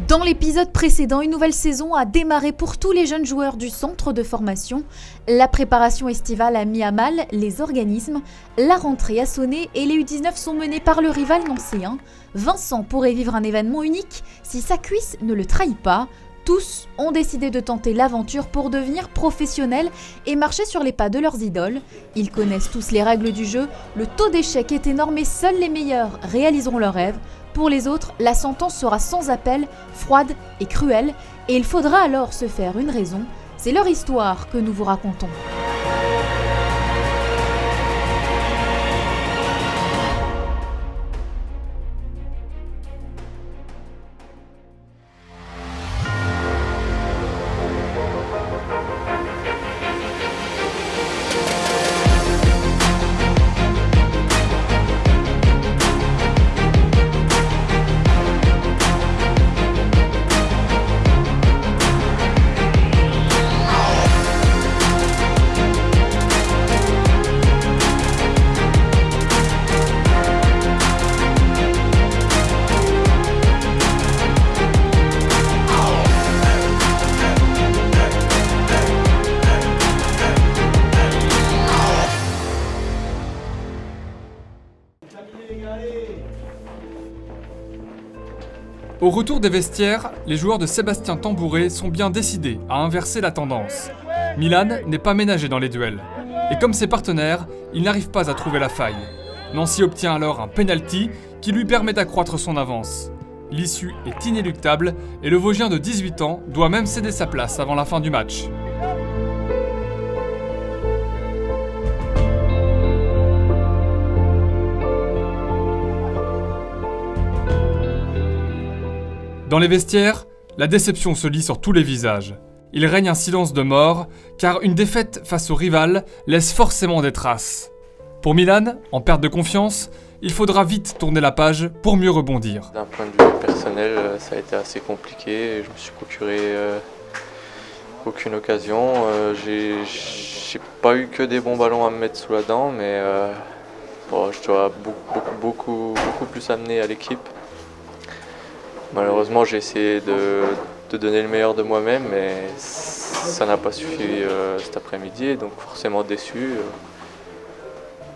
Dans l'épisode précédent, une nouvelle saison a démarré pour tous les jeunes joueurs du centre de formation. La préparation estivale a mis à mal les organismes, la rentrée a sonné et les U19 sont menés par le rival nancéen. Vincent pourrait vivre un événement unique si sa cuisse ne le trahit pas. Tous ont décidé de tenter l'aventure pour devenir professionnels et marcher sur les pas de leurs idoles. Ils connaissent tous les règles du jeu, le taux d'échec est énorme et seuls les meilleurs réaliseront leurs rêves. Pour les autres, la sentence sera sans appel, froide et cruelle, et il faudra alors se faire une raison. C'est leur histoire que nous vous racontons. Au retour des vestiaires, les joueurs de Sébastien Tambouret sont bien décidés à inverser la tendance. Milan n'est pas ménagé dans les duels. Et comme ses partenaires, il n'arrive pas à trouver la faille. Nancy obtient alors un penalty qui lui permet d'accroître son avance. L'issue est inéluctable et le Vosgien de 18 ans doit même céder sa place avant la fin du match. Dans les vestiaires, la déception se lit sur tous les visages. Il règne un silence de mort, car une défaite face au rival laisse forcément des traces. Pour Milan, en perte de confiance, il faudra vite tourner la page pour mieux rebondir. D'un point de vue personnel, ça a été assez compliqué. Je me suis procuré aucune occasion. J'ai pas eu que des bons ballons à me mettre sous la dent, mais je dois beaucoup plus amener à l'équipe. Malheureusement, j'ai essayé de donner le meilleur de moi-même, mais ça n'a pas suffi cet après-midi, donc forcément déçu.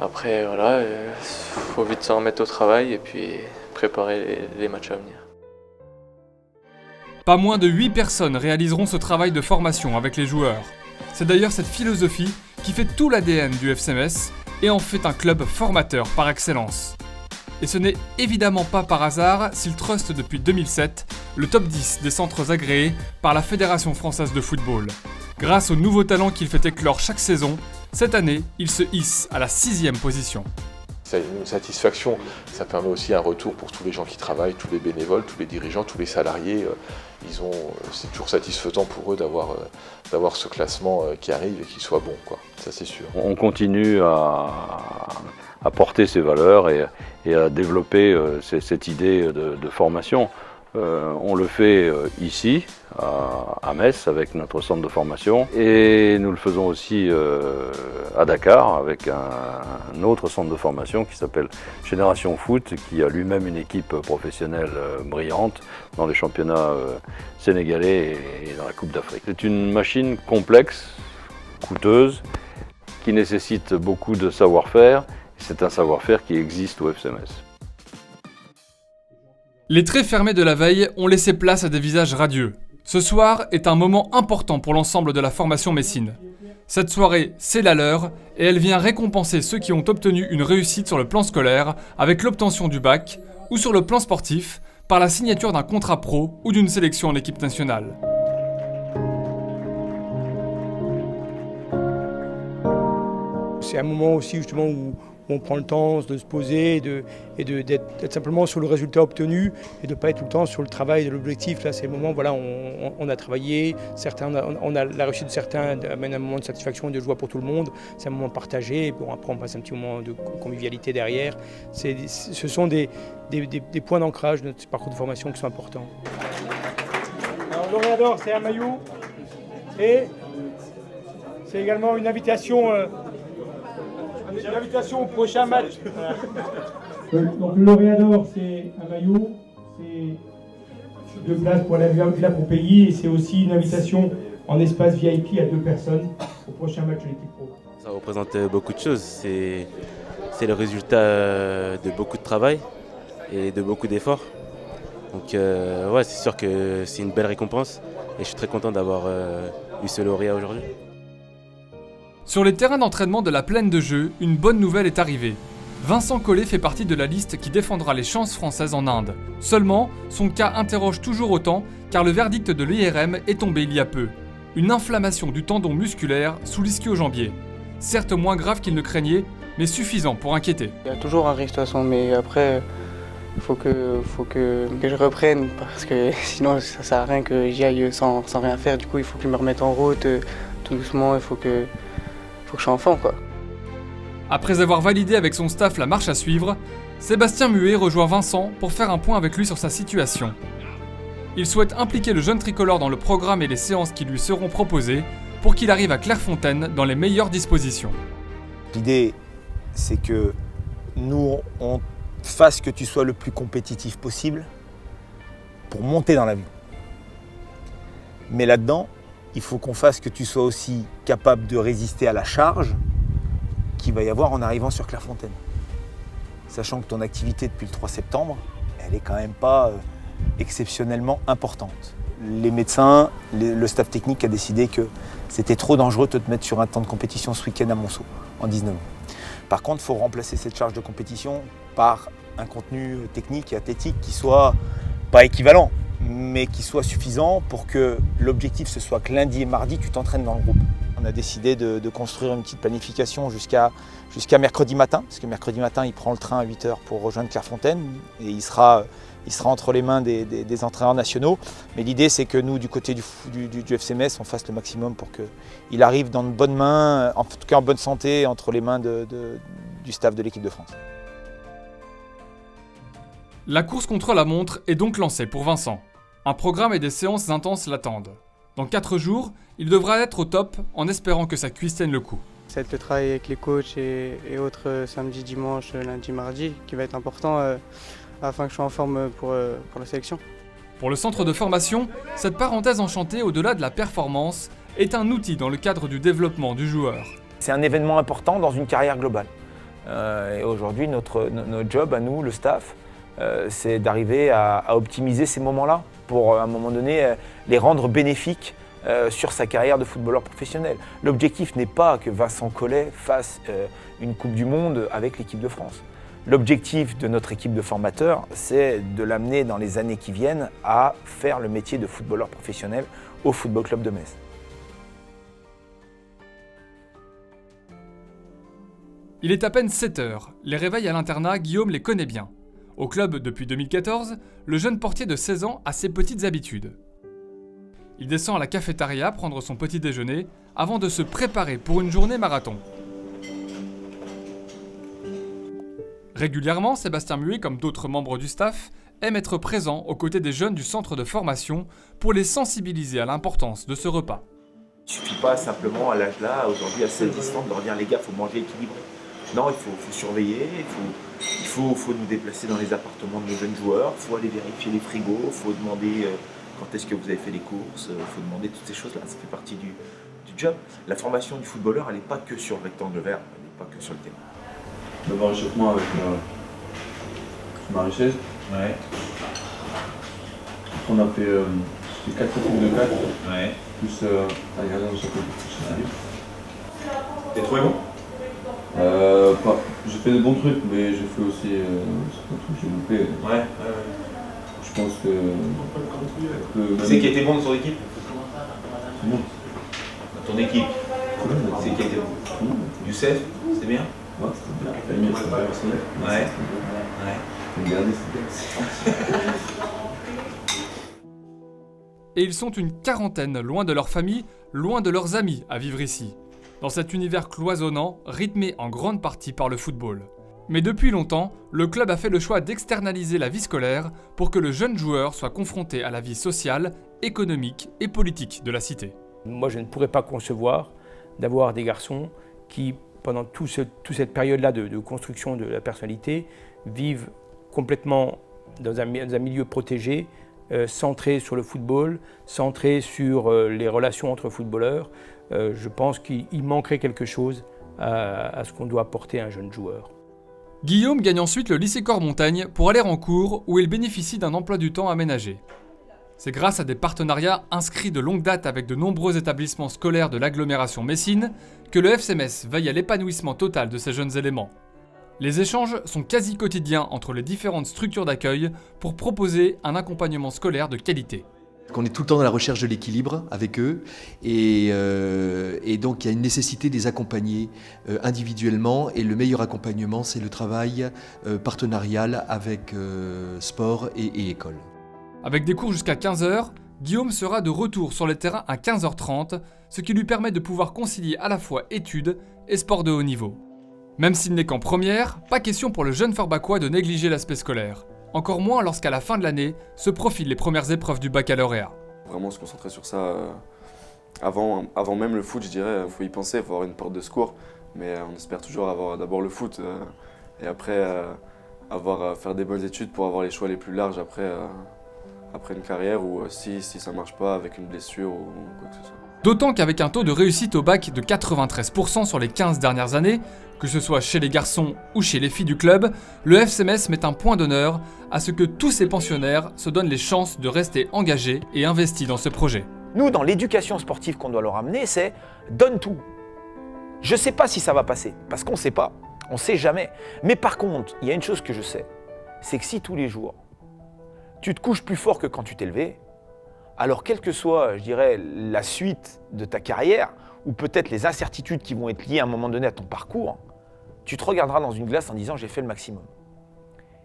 Après, voilà, faut vite s'en remettre au travail et puis préparer les matchs à venir. Pas moins de 8 personnes réaliseront ce travail de formation avec les joueurs. C'est d'ailleurs cette philosophie qui fait tout l'ADN du FC Metz et en fait un club formateur par excellence. Et ce n'est évidemment pas par hasard s'il truste depuis 2007 le top 10 des centres agréés par la Fédération française de football. Grâce aux nouveaux talents qu'il fait éclore chaque saison, cette année, il se hisse à la 6e position. C'est une satisfaction, ça permet aussi un retour pour tous les gens qui travaillent, tous les bénévoles, tous les dirigeants, tous les salariés. C'est toujours satisfaisant pour eux d'avoir ce classement qui arrive et qui soit bon, quoi. Ça c'est sûr. On continue à porter ces valeurs et à développer cette idée de formation. On le fait ici, à Metz, avec notre centre de formation, et nous le faisons aussi à Dakar, avec un autre centre de formation qui s'appelle Génération Foot, qui a lui-même une équipe professionnelle brillante dans les championnats sénégalais et dans la Coupe d'Afrique. C'est une machine complexe, coûteuse, qui nécessite beaucoup de savoir-faire. C'est un savoir-faire qui existe au FC Metz. Les traits fermés de la veille ont laissé place à des visages radieux. Ce soir est un moment important pour l'ensemble de la formation messine. Cette soirée, c'est la leur, et elle vient récompenser ceux qui ont obtenu une réussite sur le plan scolaire avec l'obtention du bac, ou sur le plan sportif, par la signature d'un contrat pro ou d'une sélection en équipe nationale. C'est un moment aussi justement où on prend le temps de se poser et d'être simplement sur le résultat obtenu et de ne pas être tout le temps sur le travail de l'objectif. Là, c'est le moment, voilà, on a travaillé, la réussite de certains amène un moment de satisfaction et de joie pour tout le monde. C'est un moment partagé, bon, après on passe un petit moment de convivialité derrière. Ce sont des points d'ancrage de notre parcours de formation qui sont importants. Alors, lauréat d'or, c'est un maillot et c'est également une invitation. J'ai l'invitation au prochain match. Donc le lauréat d'or, c'est un maillot, c'est 2 places pour la Villa Pompéi et c'est aussi une invitation en espace VIP à 2 personnes au prochain match de l'équipe pro. Ça représente beaucoup de choses. C'est le résultat de beaucoup de travail et de beaucoup d'efforts. Donc ouais, c'est sûr que c'est une belle récompense et je suis très content d'avoir eu ce lauréat aujourd'hui. Sur les terrains d'entraînement de la Plaine de Jeux, une bonne nouvelle est arrivée. Vincent Collet fait partie de la liste qui défendra les chances françaises en Inde. Seulement, son cas interroge toujours autant car le verdict de l'IRM est tombé il y a peu. Une inflammation du tendon musculaire sous l'ischio-jambier. Certes moins grave qu'il ne craignait, mais suffisant pour inquiéter. Il y a toujours un risque de toute façon, mais après, il faut que je reprenne parce que sinon ça sert à rien que j'y aille sans rien faire. Du coup, il faut que je me remette en route tout doucement, il faut que je sois en forme, quoi. Après avoir validé avec son staff la marche à suivre, Sébastien Muet rejoint Vincent pour faire un point avec lui sur sa situation. Il souhaite impliquer le jeune tricolore dans le programme et les séances qui lui seront proposées pour qu'il arrive à Clairefontaine dans les meilleures dispositions. L'idée, c'est que nous, on fasse que tu sois le plus compétitif possible pour monter dans l'avion. Mais là-dedans, il faut qu'on fasse que tu sois aussi capable de résister à la charge qu'il va y avoir en arrivant sur Clairefontaine. Sachant que ton activité depuis le 3 septembre, elle est quand même pas exceptionnellement importante. Les médecins, le staff technique a décidé que c'était trop dangereux de te mettre sur un temps de compétition ce week-end à Monceau, en 19 ans. Par contre, il faut remplacer cette charge de compétition par un contenu technique et athlétique qui soit pas équivalent, mais qui soit suffisant pour que l'objectif ce soit que lundi et mardi, tu t'entraînes dans le groupe. On a décidé de construire une petite planification jusqu'à mercredi matin, parce que mercredi matin, il prend le train à 8h pour rejoindre Clairefontaine et il sera entre les mains des entraîneurs nationaux. Mais l'idée, c'est que nous, du côté du FC Metz, on fasse le maximum pour qu'il arrive dans de bonnes mains, en tout cas en bonne santé, entre les mains du staff de l'équipe de France. La course contre la montre est donc lancée pour Vincent. Un programme et des séances intenses l'attendent. Dans 4 jours, il devra être au top en espérant que sa cuisse tienne le coup. Ça va être le travail avec les coachs et autres samedi, dimanche, lundi, mardi qui va être important afin que je sois en forme pour la sélection. Pour le centre de formation, cette parenthèse enchantée au-delà de la performance est un outil dans le cadre du développement du joueur. C'est un événement important dans une carrière globale. Et aujourd'hui, notre job à nous, le staff, c'est d'arriver à optimiser ces moments-là pour, à un moment donné, les rendre bénéfiques sur sa carrière de footballeur professionnel. L'objectif n'est pas que Vincent Collet fasse une Coupe du Monde avec l'équipe de France. L'objectif de notre équipe de formateurs, c'est de l'amener dans les années qui viennent à faire le métier de footballeur professionnel au Football Club de Metz. Il est à peine 7h. Les réveils à l'internat, Guillaume les connaît bien. Au club depuis 2014, le jeune portier de 16 ans a ses petites habitudes. Il descend à la cafétéria prendre son petit déjeuner avant de se préparer pour une journée marathon. Régulièrement, Sébastien Muet, comme d'autres membres du staff, aime être présent aux côtés des jeunes du centre de formation pour les sensibiliser à l'importance de ce repas. Il ne suffit pas simplement à l'âge là, aujourd'hui à cette distance, de leur dire les gars, il faut manger équilibré. Non, il faut surveiller, il faut nous déplacer dans les appartements de nos jeunes joueurs, il faut aller vérifier les frigos, il faut demander quand est-ce que vous avez fait les courses, il faut demander toutes ces choses-là, ça fait partie du job. La formation du footballeur, elle n'est pas que sur le rectangle vert, elle n'est pas que sur le terrain. D'abord échauffement avec Marie-Chaise. Ouais. On a fait 4 coupes de 4. Ouais. Plus regarder dans ce coup. T'es trouvé bon? J'ai fait des bons trucs, mais j'ai fait aussi certains trucs que j'ai loupé. Ouais. Je pense que. C'est qui a été bon dans ton équipe? Tout le monde. Dans ton équipe? C'est qui a été bon? Youssef, c'est bien? Ouais, c'était bien. Famille, c'était pas personnel. Ouais. Le dernier, c'était bien. Et ils sont une quarantaine, loin de leur famille, loin de leurs amis, à vivre ici. Dans cet univers cloisonnant, rythmé en grande partie par le football. Mais depuis longtemps, le club a fait le choix d'externaliser la vie scolaire pour que le jeune joueur soit confronté à la vie sociale, économique et politique de la cité. Moi, je ne pourrais pas concevoir d'avoir des garçons qui, pendant toute cette période-là de construction de la personnalité, vivent complètement dans un milieu protégé centré sur le football, centré sur les relations entre footballeurs. Je pense qu'il manquerait quelque chose à ce qu'on doit apporter à un jeune joueur. Guillaume gagne ensuite le lycée Cormontagne pour aller en cours où il bénéficie d'un emploi du temps aménagé. C'est grâce à des partenariats inscrits de longue date avec de nombreux établissements scolaires de l'agglomération Messine que le FC Metz veille à l'épanouissement total de ces jeunes éléments. Les échanges sont quasi quotidiens entre les différentes structures d'accueil pour proposer un accompagnement scolaire de qualité. On est tout le temps dans la recherche de l'équilibre avec eux et donc il y a une nécessité de les accompagner individuellement et le meilleur accompagnement c'est le travail partenarial avec sport et école. Avec des cours jusqu'à 15h, Guillaume sera de retour sur les terrains à 15h30, ce qui lui permet de pouvoir concilier à la fois études et sport de haut niveau. Même s'il n'est qu'en première, pas question pour le jeune Forbacois de négliger l'aspect scolaire. Encore moins lorsqu'à la fin de l'année se profilent les premières épreuves du baccalauréat. Vraiment se concentrer sur ça avant même le foot, je dirais. Il faut y penser, il faut avoir une porte de secours. Mais on espère toujours avoir d'abord le foot et après faire des bonnes études pour avoir les choix les plus larges après une carrière ou si ça ne marche pas avec une blessure ou quoi que ce soit. D'autant qu'avec un taux de réussite au bac de 93% sur les 15 dernières années, que ce soit chez les garçons ou chez les filles du club, le FC Metz met un point d'honneur à ce que tous ces pensionnaires se donnent les chances de rester engagés et investis dans ce projet. Nous, dans l'éducation sportive qu'on doit leur amener, c'est donne tout. Je ne sais pas si ça va passer, parce qu'on ne sait pas, on ne sait jamais. Mais par contre, il y a une chose que je sais, c'est que si tous les jours, tu te couches plus fort que quand tu t'es levé, alors quelle que soit, je dirais, la suite de ta carrière, ou peut-être les incertitudes qui vont être liées à un moment donné à ton parcours, tu te regarderas dans une glace en disant « j'ai fait le maximum ».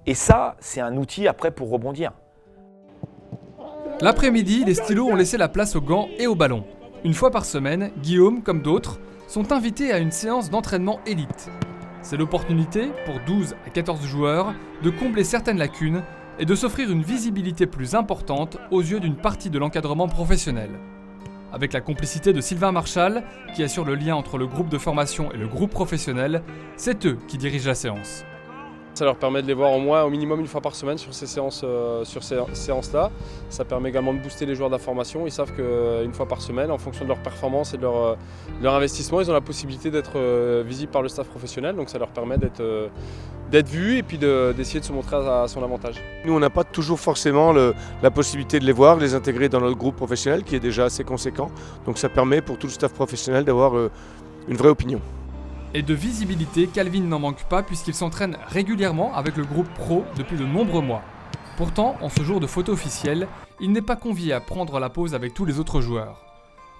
Et ça, c'est un outil après pour rebondir. L'après-midi, les stylos ont laissé la place aux gants et aux ballons. Une fois par semaine, Guillaume, comme d'autres, sont invités à une séance d'entraînement élite. C'est l'opportunité, pour 12 à 14 joueurs, de combler certaines lacunes et de s'offrir une visibilité plus importante aux yeux d'une partie de l'encadrement professionnel. Avec la complicité de Sylvain Marchal, qui assure le lien entre le groupe de formation et le groupe professionnel, c'est eux qui dirigent la séance. Ça leur permet de les voir au minimum une fois par semaine sur ces séances-là. Ça permet également de booster les joueurs de la formation. Ils savent qu'une fois par semaine, en fonction de leur performance et de leur investissement, ils ont la possibilité d'être visibles par le staff professionnel. Donc ça leur permet d'être vus et puis d'essayer de se montrer à son avantage. Nous, on n'a pas toujours forcément la possibilité de les voir, de les intégrer dans notre groupe professionnel qui est déjà assez conséquent. Donc ça permet pour tout le staff professionnel d'avoir une vraie opinion. Et de visibilité, Calvin n'en manque pas puisqu'il s'entraîne régulièrement avec le groupe pro depuis de nombreux mois. Pourtant, en ce jour de photo officielle, il n'est pas convié à prendre la pause avec tous les autres joueurs.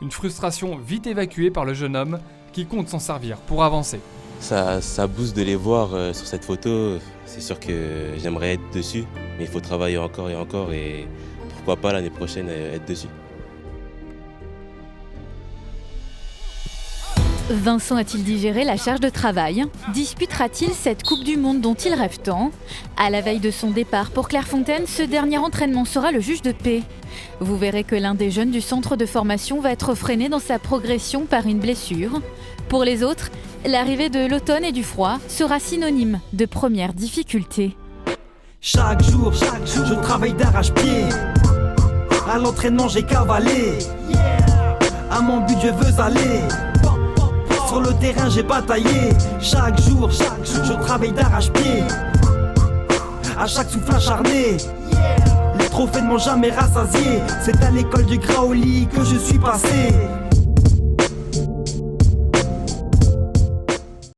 Une frustration vite évacuée par le jeune homme qui compte s'en servir pour avancer. Ça booste de les voir sur cette photo. C'est sûr que j'aimerais être dessus, mais il faut travailler encore et pourquoi pas l'année prochaine être dessus. Vincent a-t-il digéré la charge de travail? Disputera-t-il cette Coupe du Monde dont il rêve tant? À la veille de son départ pour Clairefontaine, ce dernier entraînement sera le juge de paix. Vous verrez que l'un des jeunes du centre de formation va être freiné dans sa progression par une blessure. Pour les autres, l'arrivée de l'automne et du froid sera synonyme de premières difficultés. Chaque jour, je travaille d'arrache-pied. À l'entraînement, j'ai cavalé. À mon but, je veux aller. Sur le terrain j'ai bataillé, chaque jour, je travaille d'arrache-pied. À chaque souffle acharné, les trophées ne m'ont jamais rassasié. C'est à l'école du Graoli que je suis passé.